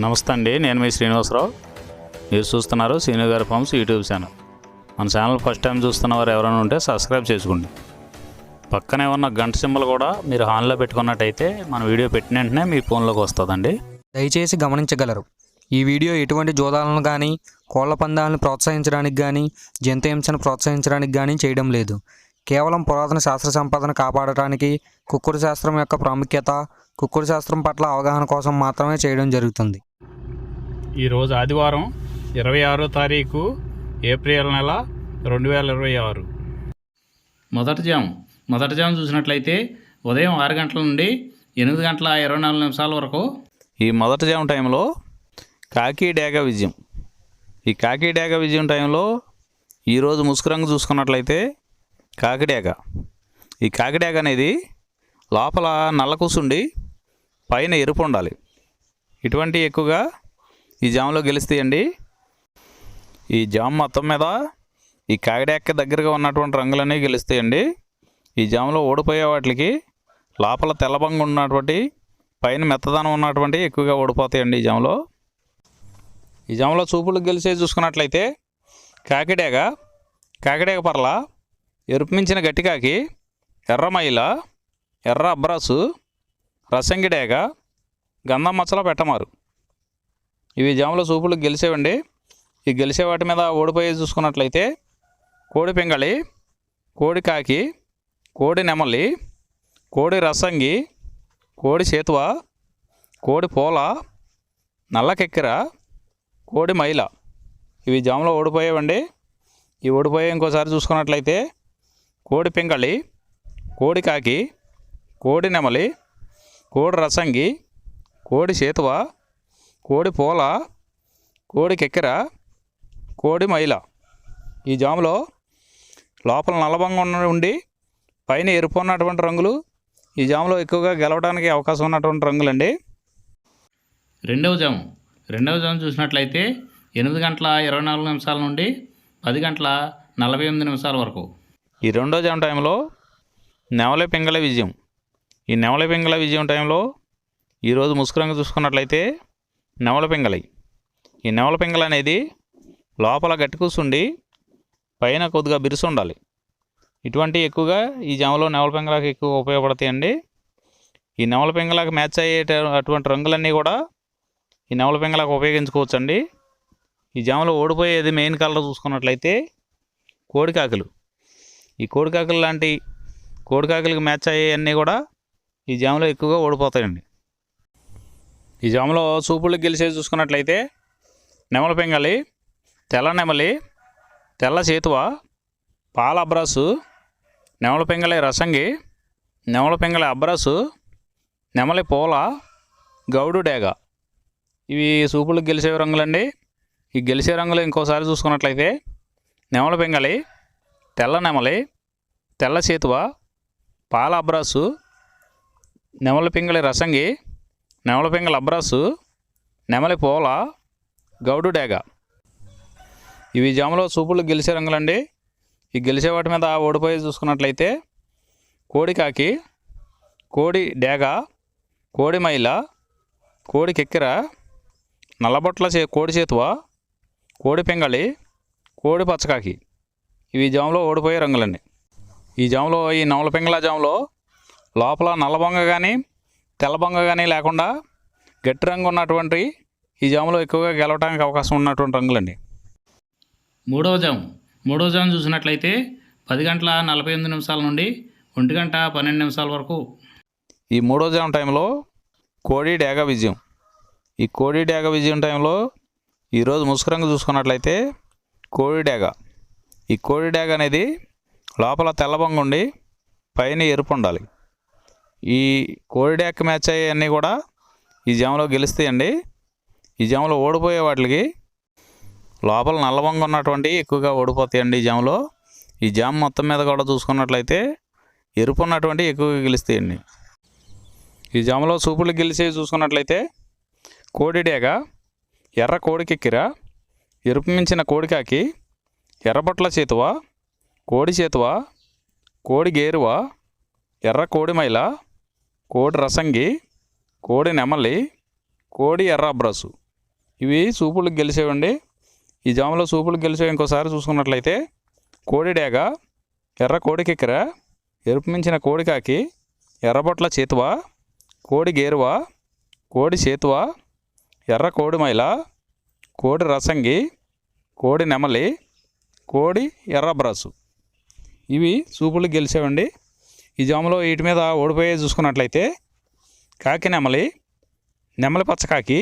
నమస్తే అండి, నేను మీ శ్రీనివాసరావు. మీరు చూస్తున్నారు శ్రీను గారి ఫార్మ్స్ యూట్యూబ్ ఛానల్. మన ఛానల్ ఫస్ట్ టైం చూస్తున్న వారు ఎవరైనా ఉంటే సబ్స్క్రైబ్ చేసుకోండి. పక్కనే ఉన్న గంట సింబల్ కూడా మీరు ఆన్లో పెట్టుకున్నట్టయితే మన వీడియో పెట్టిన వెంటనే మీ ఫోన్లోకి వస్తుందండి. దయచేసి గమనించగలరు, ఈ వీడియో ఎటువంటి జోదాలను కానీ కోళ్ల పందాలను ప్రోత్సహించడానికి కానీ జంతు హింసను ప్రోత్సహించడానికి కానీ చేయడం లేదు. కేవలం పురాతన శాస్త్ర సంపదను కాపాడటానికి, కుక్కుడు శాస్త్రం యొక్క ప్రాముఖ్యత, కుక్కుడు శాస్త్రం పట్ల అవగాహన కోసం మాత్రమే చేయడం జరుగుతుంది. ఈరోజు ఆదివారం 26వ తారీఖు ఏప్రిల్ నెల 2026. మొదటి జాము చూసినట్లయితే ఉదయం 6 గంటల నుండి 8 గంటల 24 నిమిషాల వరకు ఈ మొదటి జాము టైంలో కాకి డేగ విజయం. ఈ కాకి డేగ విజయం టైంలో ఈరోజు ముసుగురంగు చూసుకున్నట్లయితే కాకిడేగ. ఈ కాకిడేగ అనేది లోపల నల్ల కూసుండి పైన ఎరుపు ఉండాలి. ఇటువంటి ఎక్కువగా ఈ జాములో గెలుస్తాయండి. ఈ జాము మొత్తం మీద ఈ కాకిడేగకి దగ్గరగా ఉన్నటువంటి రంగులన్నీ గెలుస్తాయండి. ఈ జాములో ఓడిపోయే వాటికి లోపల తెల్లబంగు ఉన్నటువంటి పైన మెత్తదనం ఉన్నటువంటి ఎక్కువగా ఓడిపోతాయండి ఈ జాములో. ఈ జాములో చూపులు గెలిచే చూసుకున్నట్లయితే కాకిడేగ పర్ల, ఎరుపు మించిన గట్టికాకి, ఎర్రమైల, ఎర్ర అబ్రాసు, రసంగిడేగ, గంధం మచ్చల పెట్టమారు. ఇవి జాములో చూపులు గెలిచేవండి. ఈ గెలిచే వాటి మీద ఓడిపోయి చూసుకున్నట్లయితే కోడి పింగళి, కోడి కాకి, కోడి నెమలి, కోడి రసంగి, కోడి చేతువ, కోడి పోల, నల్లకెక్కిర, కోడి మైల. ఇవి జాములో ఓడిపోయేవండి. ఈ ఓడిపోయే ఇంకోసారి చూసుకున్నట్లయితే కోడి పింగళి, కోడి కాకి, కోడి నెమలి, కోడి రసంగి, కోడి చేతువ, కోడి పోల, కోడి కెక్కెర, కోడి మైల. ఈ జాములో లోపల నల్లబంగా ఉండి పైన ఎరుపు ఉన్నటువంటి రంగులు ఈ జాములో ఎక్కువగా గెలవడానికి అవకాశం ఉన్నటువంటి రంగులండి. రెండవ జాము చూసినట్లయితే 8 గంటల 24 నిమిషాల నుండి 10 గంటల 48 నిమిషాల వరకు ఈ రెండో జాము టైంలో నెమలి పింగళ విజయం. ఈ నెమలి పింగళ విజయం టైంలో ఈరోజు ముసుగురంగు చూసుకున్నట్లయితే నెమలి పింగళి. ఈ నెమలి పింగళ అనేది లోపల గట్టి కూసుండి పైన కొద్దిగా బిరుసు ఉండాలి. ఇటువంటి ఎక్కువగా ఈ జాములో నెమలి పింగళకి ఎక్కువ ఉపయోగపడతాయండి. ఈ నెమలి పింగళకి మ్యాచ్ అయ్యే అటువంటి రంగులన్నీ కూడా ఈ నెమలి పింగళకి ఉపయోగించుకోవచ్చండి. ఈ జాములో ఓడిపోయేది మెయిన్ కలర్ చూసుకున్నట్లయితే కోడికాకులు. ఈ కోడికాకులు లాంటి కోడికాకులకి మ్యాచ్ అయ్యేవన్నీ కూడా ఈ జాములో ఎక్కువగా ఓడిపోతాయండి. ఈ జాములో చూపులకు గెలిచేది చూసుకున్నట్లయితే నెమలి పింగళి, తెల్ల నెమలి, తెల్ల చేతువ, పాల అబ్రాసు, నెమలి పింగళి రసంగి, నెమలి పింగళి అబ్రాసు, నెమలి పోల, గౌడు డేగ. ఇవి చూపులకు గెలిచే రంగులండి. ఈ గెలిచే రంగులు ఇంకోసారి చూసుకున్నట్లయితే నెమలి పింగళి, తెల్ల నెమలి, తెల్ల చేతువ, పాల అబ్రాసు, నెమలి పింగళి రసంగి, నెమలి పింగళి అబ్రాసు, నెమలి పోల, గౌడు డేగ. ఇవి జాములో చూపులు గెలిచే రంగులండి. ఈ గెలిచే వాటి మీద ఓడిపోయి చూసుకున్నట్లయితే కోడి కాకి, కోడి డేగ, కోడి మైల, కోడి కెక్కిర, నల్లబొట్ల కోడి చేతువ, కోడి పింగళి, కోడి పచ్చకాకి. ఇవి జాములో ఓడిపోయే రంగులండి. ఈ జాములో ఈ నెమలి పింగళ జాములో లోపల నల్లబొంగ కానీ తెల్లబొంగ కానీ లేకుండా గట్టి రంగు ఉన్నటువంటి ఈ జాములో ఎక్కువగా గెలవడానికి అవకాశం ఉన్నటువంటి రంగులండి. మూడవ జాము చూసినట్లయితే 10 గంటల 48 నిమిషాల నుండి 1 గంట 12 నిమిషాల వరకు ఈ మూడో జాము టైంలో కోడి డేగ విజయం. ఈ కోడి డేగ విజయం టైంలో ఈరోజు ముసుగురంగు చూసుకున్నట్లయితే కోడి డేగ. ఈ కోడి డేగ అనేది లోపల తెల్లబంగు ఉండి పైన ఎరుపు ఉండాలి. ఈ కోడి డేగకి మ్యాచ్ అయ్యేవన్నీ కూడా ఈ జాములో గెలుస్తాయండి. ఈ జాములో ఓడిపోయే వాటికి లోపల నల్లబంగు ఉన్నటువంటి ఎక్కువగా ఓడిపోతాయండి ఈ జాములో. ఈ జాము మొత్తం మీద కూడా చూసుకున్నట్లయితే ఎరుపు ఉన్నటువంటి ఎక్కువగా గెలుస్తాయండి. ఈ జాములో చూపులు గెలిచేవి చూసుకున్నట్లయితే కోడి డేగ, ఎర్ర కోడికెక్కిర, ఎరుపు మించిన కోడికాకి, ఎర్రబొట్ల చేతువ, కోడి చేతువ, కోడి గేరువ, ఎర్ర కోడి మైల, కోడి రసంగి, కోడి నెమలి, కోడి ఎర్ర అబ్రాసు. ఇవి సూపులకు గెలిచేవండి. ఈ జాములో సూపులకు గెలిచేవి ఇంకోసారి చూసుకున్నట్లయితే కోడి డేగ, ఎర్ర కోడి కిక్కెర, ఎరుపు మించిన కోడికాకి, ఎర్రబొట్ల చేతువ, కోడి గేరువ, కోడి చేతువ, ఎర్ర కోడి మైల, కోడి రసంగి, కోడి నెమలి, కోడి ఎర్ర బ్రాసు. ఇవి సూపులకు గెలిచేవండి. ఈ జాములో వీటి మీద ఓడిపోయే చూసుకున్నట్లయితే కాకి నెమలి, నెమలి పచ్చకాకి,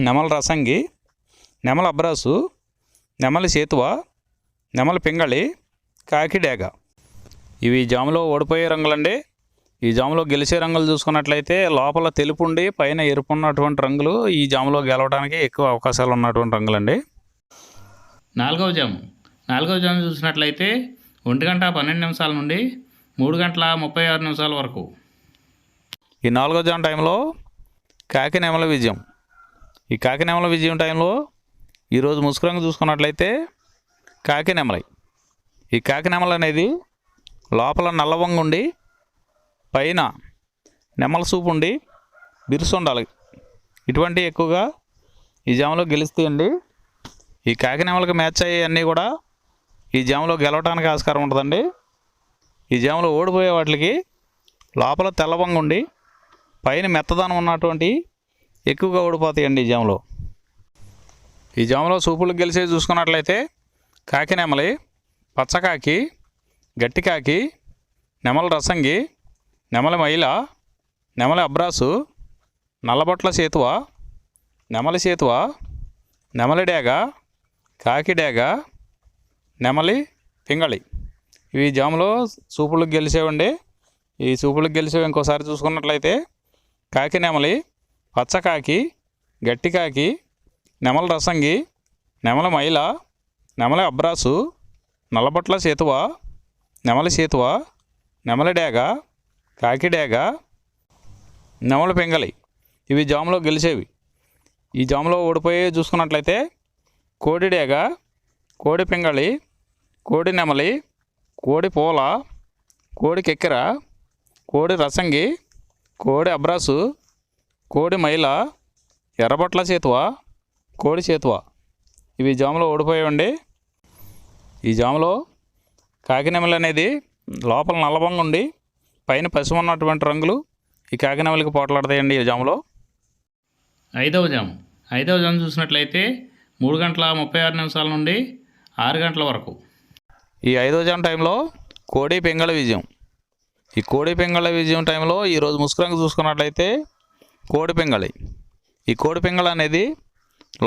నెమలి రసంగి, నెమలి అబ్రాసు, నెమలి సేతువ, నెమలి పింగళి, కాకి డేగ. ఇవి జాములో ఓడిపోయే రంగులండి. ఈ జాములో గెలిచే రంగులు చూసుకున్నట్లయితే లోపల తెలుపు ఉండి పైన ఎరుపు ఉన్నటువంటి రంగులు ఈ జాములో గెలవడానికి ఎక్కువ అవకాశాలు ఉన్నటువంటి రంగులండి. నాలుగవ జాము చూసినట్లయితే 1:12 నుండి 3:36 వరకు. ఈ 4వ జాము టైంలో కాకి నెమల విజయం. ఈ కాకి నెమల విజయం టైంలో ఈరోజు ముసుగు రంగు చూసుకున్నట్లయితే కాకి నెమలి. ఈ కాకి నెమల అనేది లోపల నల్లవంగు ఉండి పైన నెమల సూపు ఉండి బిరుసు ఉండాలి. ఇటువంటి ఎక్కువగా ఈ జాములో గెలుస్తాయండి. ఈ కాకి నెమలకు మ్యాచ్ అయ్యేవన్నీ కూడా ఈ జాములో గెలవడానికి ఆస్కారం ఉంటుందండి. ఈ జాములో ఓడిపోయే వాటికి లోపల తెల్లవంగు ఉండి పైన మెత్తదనం ఉన్నటువంటి ఎక్కువగా ఓడిపోతాయండి ఈ జాములో. ఈ జాములో సూపులకు గెలిచేవి చూసుకున్నట్లయితే కాకి నెమలి, పచ్చకాకి, గట్టికాకి, నెమలి రసంగి, నెమలి మైల, నెమలి అబ్రాసు, నల్లబొట్ల సేతువ, నెమలి సేతువ, నెమలి డేగ, కాకి డేగ, నెమలి పింగళి. ఇవి జాములో సూపులకు గెలిచేవండి. ఈ సూపులకు గెలిచేవి ఇంకోసారి చూసుకున్నట్లయితే కాకి నెమలి, పచ్చకాకి, గట్టికాకి, నెమలి రసంగి, నెమలి మైల, నెమలి అబ్రాసు, నల్లబొట్ల సేతువ, నెమలి సేతువ, నెమలి డేగ, కాకి డేగ, నెమలి పింగళి. ఇవి జాములో గెలిచేవి. ఈ జాములో ఓడిపోయి చూసుకున్నట్లయితే కోడి డేగ, కోడి పింగళి, కోడి నెమలి, కోడి పూల, కోడి కెక్కెర, కోడి రసంగి, కోడి అబ్రాసు, కోడి మైల, ఎర్రబొట్ల చేతువ, కోడి చేతువ. ఇవి జాములో ఓడిపోయాయండి. ఈ జాములో కాకి నెమలి అనేది లోపల నల్లబంగా ఉండి పైన పసుపు ఉన్నటువంటి రంగులు ఈ కాకి నెమలికి పోట్లాడతాయండి ఈ జాములో. ఐదవ జాము చూసినట్లయితే 3:36 నుండి 6 వరకు. ఈ 5వ జాము టైంలో కోడి పింగళ విజయం. ఈ కోడి పింగళ విజయం టైంలో ఈరోజు ముసుగు రంగు చూసుకున్నట్లయితే కోడి పింగళి. ఈ కోడి పింగళ అనేది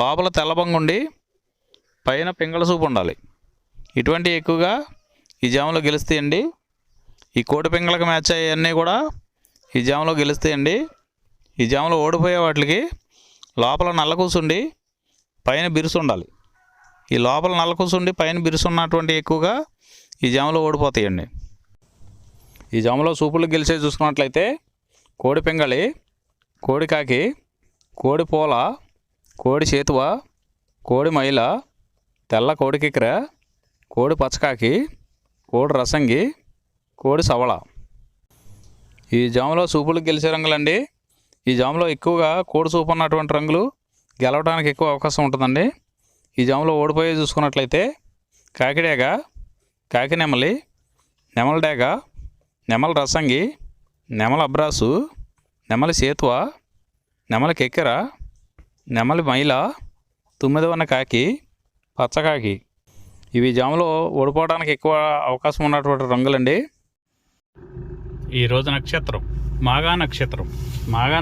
లోపల తెల్లబంగుండి పైన పింగళ సూపు ఉండాలి. ఇటువంటి ఎక్కువగా ఈ జాములో గెలుస్తాయండి. ఈ కోడి పింగళకి మ్యాచ్ అయ్యేవన్నీ కూడా ఈ జాములో గెలుస్తాయండి. ఈ జాములో ఓడిపోయే వాటికి లోపల నల్ల కూసుండి పైన బిరుసు ఉండాలి. ఈ లోపల నల్ల కూసుండి పైన బిరుసు ఉన్నటువంటి ఎక్కువగా ఈ జాములో ఓడిపోతాయండి. ఈ జాములో సూపులు గెలిచే చూసుకున్నట్లయితే కోడి పింగళి, కోడి కాకి, కోడి పూల, కోడి చేతువ, కోడి మైల, తెల్ల కోడి కిక్కెర, కోడి పచ్చకాకి, కోడి రసంగి, కోడి సవళ. ఈ జాములో సూపులకు గెలిచే రంగులండి. ఈ జాములో ఎక్కువగా కోడి సూపు ఉన్నటువంటి రంగులు గెలవడానికి ఎక్కువ అవకాశం ఉంటుందండి. ఈ జాములో ఓడిపోయి చూసుకున్నట్లయితే కాకి డేగ, కాకి నెమలి, నెమలి డేగ, నెమలి రసంగి, నెమలి అబ్రాసు, నెమలి సేతువ, నెమలి కెక్కెర, నెమలి మైల, తుమ్మిదవన్న కాకి, పచ్చకాకి. ఇవి జాములో ఓడిపోవడానికి ఎక్కువ అవకాశం ఉన్నటువంటి రంగులండి. ఈరోజు నక్షత్రం మాఘా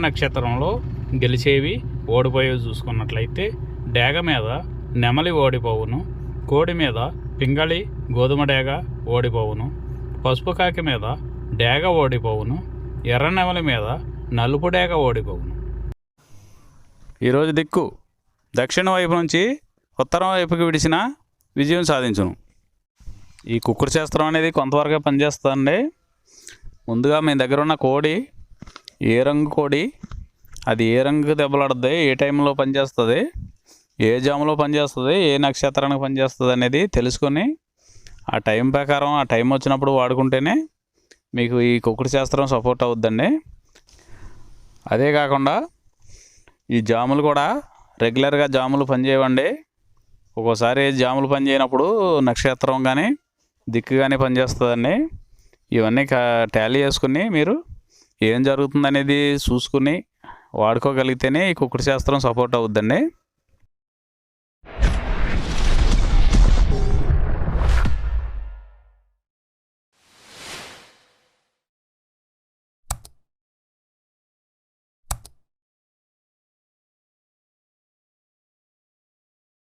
నక్షత్రంలో గెలిచేవి ఓడిపోయేవి చూసుకున్నట్లయితే డేగ మీద నెమలి ఓడిపోవును, కోడి మీద పింగళి గోధుమ డేగ ఓడిపోవును, పసుపు కాకి మీద డేగ ఓడిపోవును, ఎర్ర నెమలి మీద నలుపు డేగ ఓడిపోవును. ఈరోజు దిక్కు దక్షిణ వైపు నుంచి ఉత్తరం వైపుకి విడిచిన విజయం సాధించును. ఈ కుక్కుడు శాస్త్రం అనేది కొంతవరకే పనిచేస్తుందండి. ముందుగా మీ దగ్గర ఉన్న కోడి ఏ రంగు కోడి, అది ఏ రంగు దెబ్బలాడుతుంది, ఏ టైంలో పనిచేస్తుంది, ఏ జాములో పనిచేస్తుంది, ఏ నక్షత్రానికి పనిచేస్తుంది అనేది తెలుసుకొని ఆ టైం ప్రకారం ఆ టైం వచ్చినప్పుడు వాడుకుంటేనే మీకు ఈ కుక్కుడు శాస్త్రం సపోర్ట్ అవుద్దండి. అదే కాకుండా ఈ జాములు కూడా రెగ్యులర్గా జాములు పనిచేయవండి. ఒక్కోసారి జాములు పనిచేయనప్పుడు నక్షత్రం కానీ దిక్కు కానీ పనిచేస్తుందండి. ఇవన్నీ టాలీ చేసుకుని మీరు ఏం జరుగుతుందనేది చూసుకుని వాడుకోగలిగితేనే ఈ కుక్కుడు శాస్త్రం సపోర్ట్ అవుద్దండి.